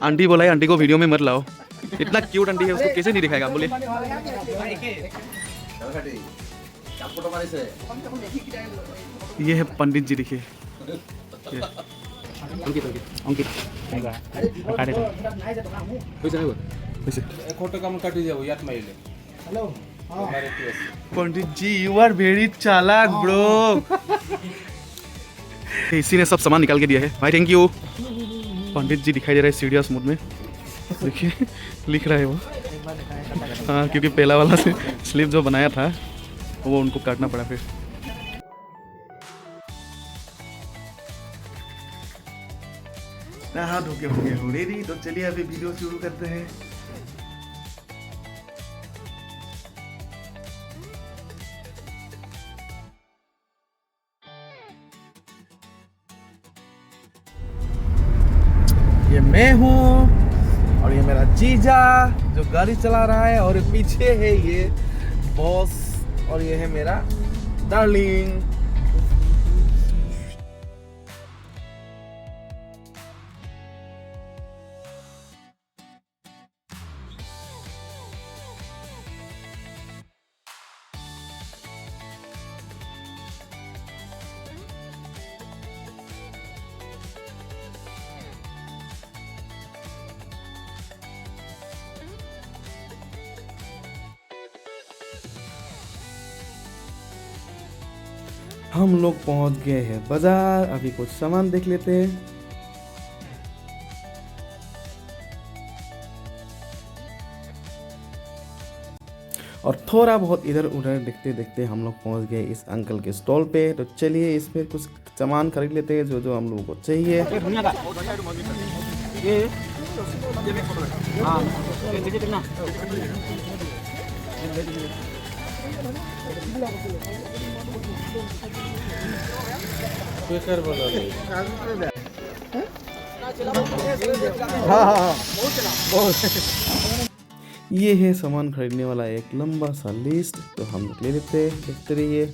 Aunty बोला है aunty को वीडियो में मत लाओ, इतना क्यूट आंटी है, उसको कैसे नहीं दिखाएगा बोले। ये है पंडित जी, देखिए अंकित अंकित पंडित जी यू आर वेरी चालाक ब्रो। इसी ने सब सामान निकाल के दिया है भाई, थैंक यू। पंडित जी दिखाई दे रहा है सीरियस मूड में, देखिए लिख रहा है वो। हाँ क्योंकि पहला वाला से स्लिप जो बनाया था वो उनको काटना पड़ा फिर। नहा धो के हो गया रेडी, तो चलिए अभी वीडियो शुरू करते हैं। ये मैं हूँ और ये मेरा जीजा जो गाड़ी चला रहा है, और पीछे है ये बॉस और ये है मेरा डार्लिंग। हम लोग पहुंच गए हैं बाजार, अभी कुछ सामान देख लेते हैं। और थोड़ा बहुत इधर उधर देखते देखते हम लोग पहुंच गए इस अंकल के स्टॉल पे। तो चलिए इस पे कुछ सामान खरीद लेते हैं जो हम लोगों को चाहिए। ये है सामान खरीदने वाला एक लंबा सा लिस्ट, तो हम लोग ले लेते हैं, देखते रहिए।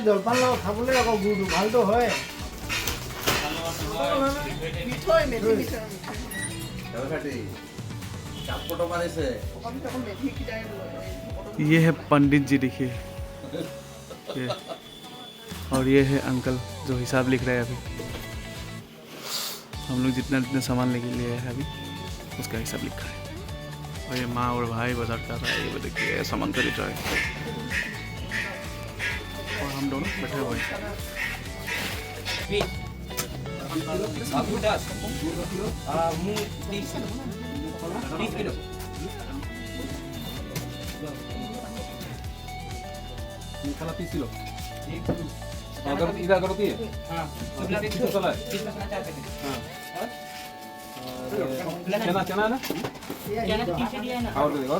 জলপান লগ খাবলৈ আকৌ গুড় ভালটো হয়। ये है पंडित जी, देखिए और ये है अंकल जो हिसाब लिख रहे हैं अभी। हम लोग जितना जितना सामान लेके लिए है अभी उसका हिसाब लिखा है। और ये माँ और भाई बाजार कर रहा है, ये देखिए सामान खरीद रहा है और हम दोनों बैठे हुए हैं। चना चना ना और देखो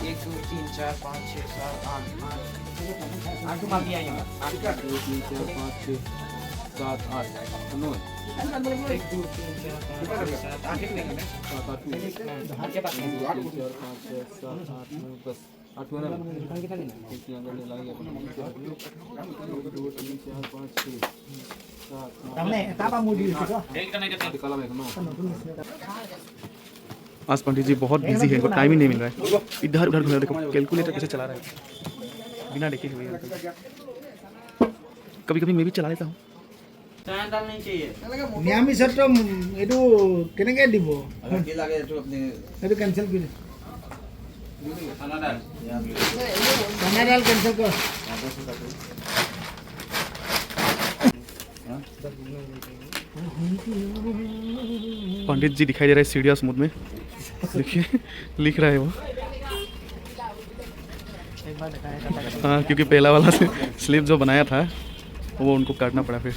1 2 3 4 5 6 7 8 8 मार दिया ये 8 का 2 3 4 5 6 7 8 9 1 2 3 4 5 7 8 कितने हैं 7 8 के पास 8 4 5 6 7 8 9 10 8 वाला कितना लेना एक अंदर ले लाएंगे अपन 1 2 3 4 5 6 हमने तापा मूडी निकाला मैं नो। आज पंडित जी बहुत बिजी है, इनको टाइम ही नहीं मिल रहा है। इधर उधर घूम, देखो कैलकुलेटर कैसे चला रहा है बिना देखे हुए। कभी कभी मैं भी चला लेता हूँ। স্ট্যান্ডার্ড नहीं चाहिए নিৰামিষত্ব এইটো কেনেকৈ দিব अगर की लगे तो अपने সেইটো কেনচেল কৰি खाना डाल খানাডাল কেনচেল কৰ पंडित जी दिखाई दे रहे हैं सीरियस मूड में देखिए लिख रहा है वो हाँ क्योंकि पहला वाला स्लिप जो बनाया था वो उनको काटना पड़ा फिर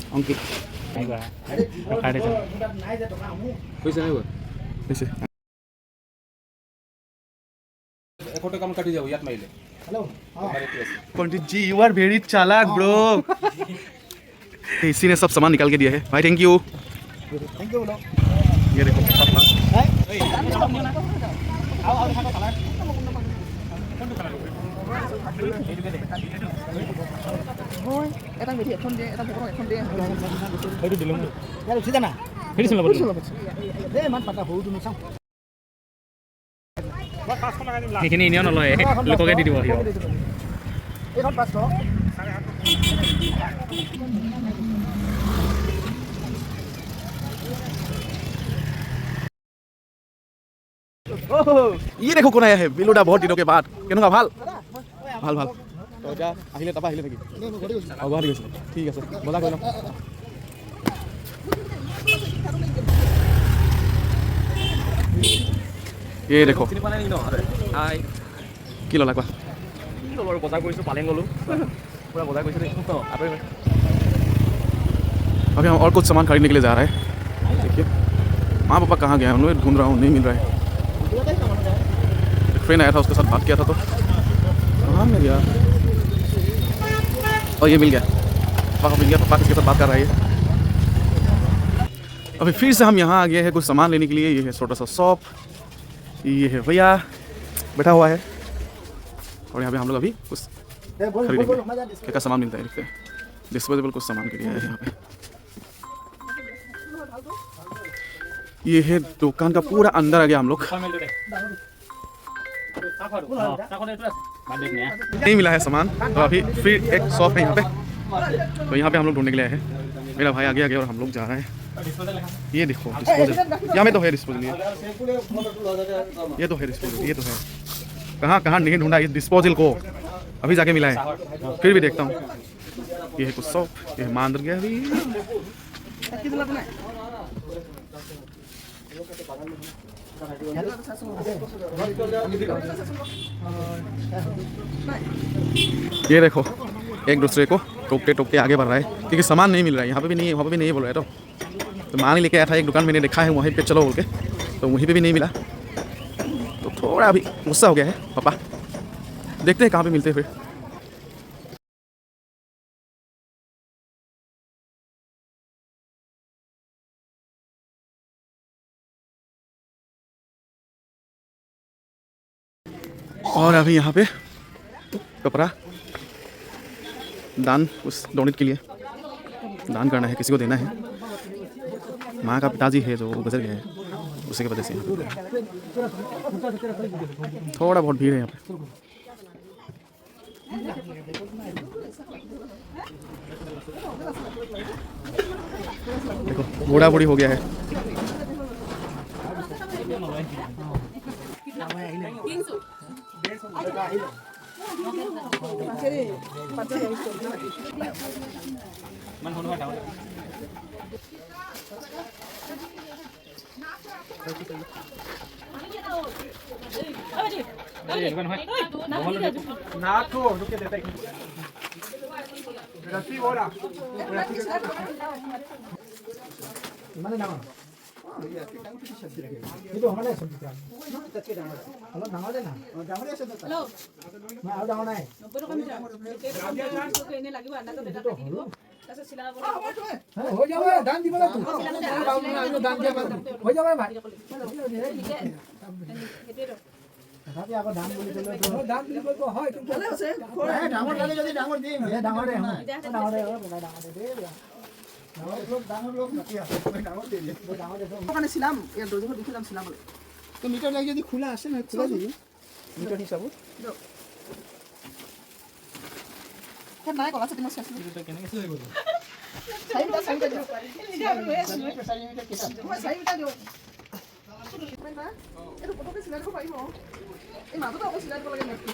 अंकित फोटो कम काटी जाओ याद माइले hello Pandit ji you are very चालाक ब्रो इसी ने सब सामान निकाल के दिया है भाई थैंक यू थैंक यू बोलो ये देखो উঠি জানা দে ইমান পাতা সৰুটো নাচাওঁ সেইখিনি এনেও নলয় লোককে দি দিব সিহঁত এইখন 500 ये देखो कौन आया है बिलुडा बहुत दिनों के बाद কেনেকুৱা ভাল ভাল ভাল তো এতিয়া আহিলে তাৰপৰা আহিলে নেকি গুৱাহাটী গৈছিলে ঠিক আছে বজাৰ কৰি লওঁ ये देखो কি ল'লা কোৱা বজাৰ কৰিছোঁ পালেং গ'লোঁ পূৰা বজাৰ কৰিছোঁ अभी हम और कुछ सामान खरीदने के लिए जा रहे हैं देखिए माँ पापा कहाँ गए हैं उन्हें ढूंढ रहा हूँ नहीं मिल रहा है एक फ्रेंड आया था उसके साथ बात किया था तो कहाँ मिल गया और ये मिल गया पापा मिल गया पापा किसके साथ बात कर रहा है अभी फिर से हम यहाँ आ गए हैं कुछ सामान लेने के लिए ये है छोटा सा शॉप ये है भैया बैठा हुआ है और यहाँ पे हम लोग अभी कुछ खरीदेंगे क्या सामान मिलता है देखते हैं डिस्पोजेबल कुछ सामान के लिए है यहाँ पे ये है दुकान का पूरा अंदर आ गया हम लोग नहीं मिला है सामान तो अभी फिर एक शॉप है यहाँ पे तो यहाँ पे हम लोग ढूंढने के लिए आए हैं मेरा भाई आगे आ गया और हम लोग जा रहे हैं ये देखो डिस्पोजल यहाँ में तो है डिस्पोजल ये तो है डिस्पोजल ये तो है कहाँ कहाँ नहीं ढूंढा इस डिस्पोजल को अभी जाके मिला है फिर भी देखता हूँ ये है कुछ शॉप ये माँ अंदर गया अभी ये देखो एक दूसरे को टोकते टोकते आगे बढ़ रहा है क्योंकि सामान नहीं मिल रहा है यहाँ पे भी नहीं है वहाँ पे भी नहीं बोल रहा है तो मान ही लेके आया था एक दुकान मैंने देखा है वहीं पे चलो बोल के तो वहीं पे भी नहीं मिला तो थोड़ा अभी गुस्सा हो गया है पापा देखते हैं कहाँ पे मिलते हैं फिर और अभी यहाँ पे कपड़ा दान उस डोनेट के लिए दान करना है किसी को देना है माँ का पिताजी है जो गुजर गए हैं उसी की वजह से थोड़ा बहुत भीड़ है यहाँ पे देखो बूढ़ा बूढ़ी हो गया है itu mana sebentar kalau dangar deh nah dangar ya sebentar nah ada dangar naik हो जावे दान दी बोला तू दान दिया हो जावे भाई তথাপি আকৌ দাম বুলি ক'লে তো দাম বুলি ক'লে হয় কিন্তু ভালে আছে ডাঙৰ লাগে যদি ডাঙৰ দিম ডাঙৰ দে ডাঙৰ দে ডাঙৰ লোক নাকি আছে ডাঙৰ দে ডাঙৰ দে মানে ছিলাম এই দৰ্জিখন দেখি যাম ছিলাম তো মিটার লাগি যদি খোলা আছে না খোলা দিই মিটার হিসাবত নাই কলা আছে তোমার শেষ এটা কেনেকে চলে গ'ল চাৰিটা দিও পাৰি মই চাৰিটা দিও এইটো পটকে চিলাই দিব পাৰিব এই মাজতে আকৌ চিলাই দিব লাগে নেকি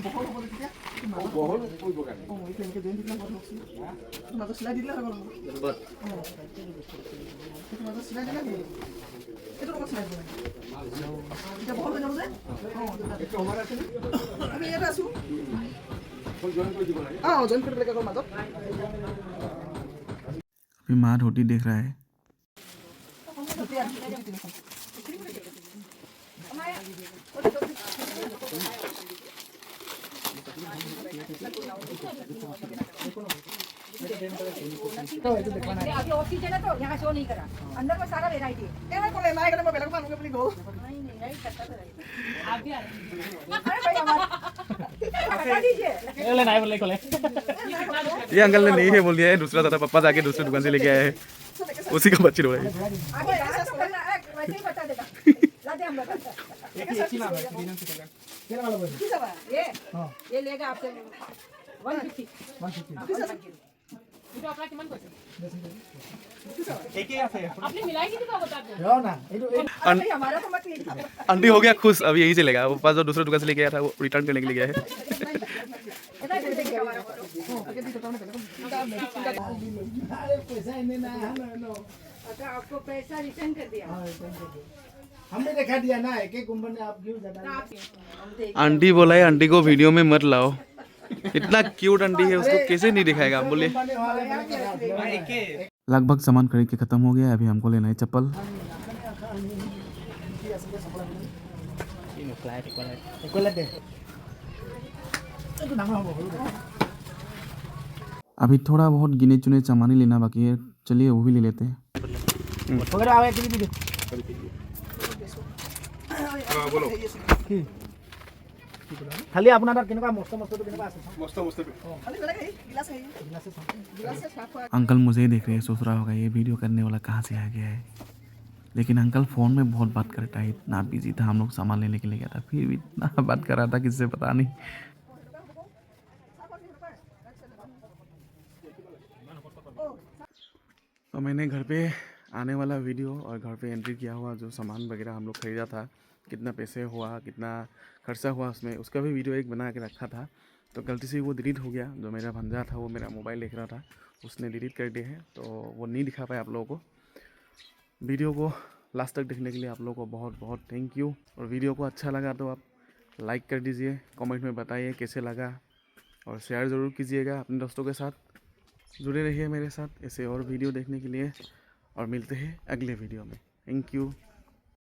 বহল হ'ব তেতিয়া বহল কৰিব কাৰণে এইটো এনেকে জইন দিলে বহল হ'ব মাজত চিলাই দিলে হ'ব এইটো মাজত চিলাই দিলে হ'ব এইটো লগত চিলাই দিব এটা বহল হৈ যাব যে এইটো আমাৰ আছে আমি ইয়াত আছো জইন কৰি দিব লাগে জইন কৰিব লাগে মাজত अभी माँ रोटी देख रहा है। अभी ऑक्सीजन है तो यहाँ शो नहीं करा अंदर में सारा वेराइटी ए मैं कोले नाय करे मैं बेलक मानूंगा अपनी गो नहीं नहीं राइट करता तो आप भी आ अरे भाई हमारा हटा दीजिए बोले नहीं बोले खोले ये अंकल ने नहीं है बोल दिया है, दूसरा दादा पापा जाके दूसरी दुकान से लेके आए हैं, उसी का बच्ची रो रहा है। आगे ऐसा तो करना है वैसे ही बता देगा लाते हम लोग केला वाला बोल किस बात ये लेगा आपसे 150 आपने मिलाई कितनी का बता दो रहो ना ये अरे हमारा तो मत लीजिए आंटी हो गया खुश, अभी यही चलेगा। वो पास जो दूसरे दुकान से लेके आया था वो रिटर्न करने के लिए गया है। इतना दे देंगे हमारा अरे पैसा इन्हें ना नो अच्छा आपको पैसा रिटर्न कर दिया हमने दिखा दिया ना एक एक गुंबद ने आप क्यों ज्यादा आंटी बोला है आंटी को वीडियो में मत लाओ, इतना क्यूट आंटी है, उसको कैसे नहीं दिखाएगा। हम बोले लगभग सामान खरीद के खत्म हो गया है, अभी हमको लेना है चप्पल। अभी थोड़ा बहुत गिने चुने सामान ही लेना बाकी है, चलिए वो भी ले लेते हैं। वगैरह आवे कि वीडियो খালি আপোনাৰ তাত কেনেকুৱা মস্ত মস্তটো কেনেকুৱা আছে খালি বেলেগ এই গিলাস আছে গিলাস সাফ अंकल मुझे देख रहे हैं, सोच रहा होगा ये वीडियो करने वाला कहाँ से आ गया है, लेकिन अंकल फ़ोन में बहुत बात करता है, इतना बिजी था। हम लोग सामान लेने के लिए गया था, फिर भी इतना बात कर रहा था किससे पता नहीं। तो मैंने घर पे आने वाला वीडियो और घर पे एंट्री किया हुआ जो सामान वगैरह हम लोग ख़रीदा था, कितना पैसे हुआ, कितना खर्चा हुआ उसमें, उसका भी वीडियो एक बना के रखा था। तो गलती से वो डिलीट हो गया। जो मेरा भंजा था वो मेरा मोबाइल देख रहा था, उसने डिलीट कर दिया है, तो वो नहीं दिखा पाया आप लोगों को। वीडियो को लास्ट तक देखने के लिए आप लोगों को बहुत बहुत थैंक यू। और वीडियो को अच्छा लगा तो आप लाइक कर दीजिए, कमेंट में बताइए कैसे लगा, और शेयर ज़रूर कीजिएगा अपने दोस्तों के साथ। जुड़े रहिए मेरे साथ ऐसे और वीडियो देखने के लिए, और मिलते हैं अगले वीडियो में। Thank you.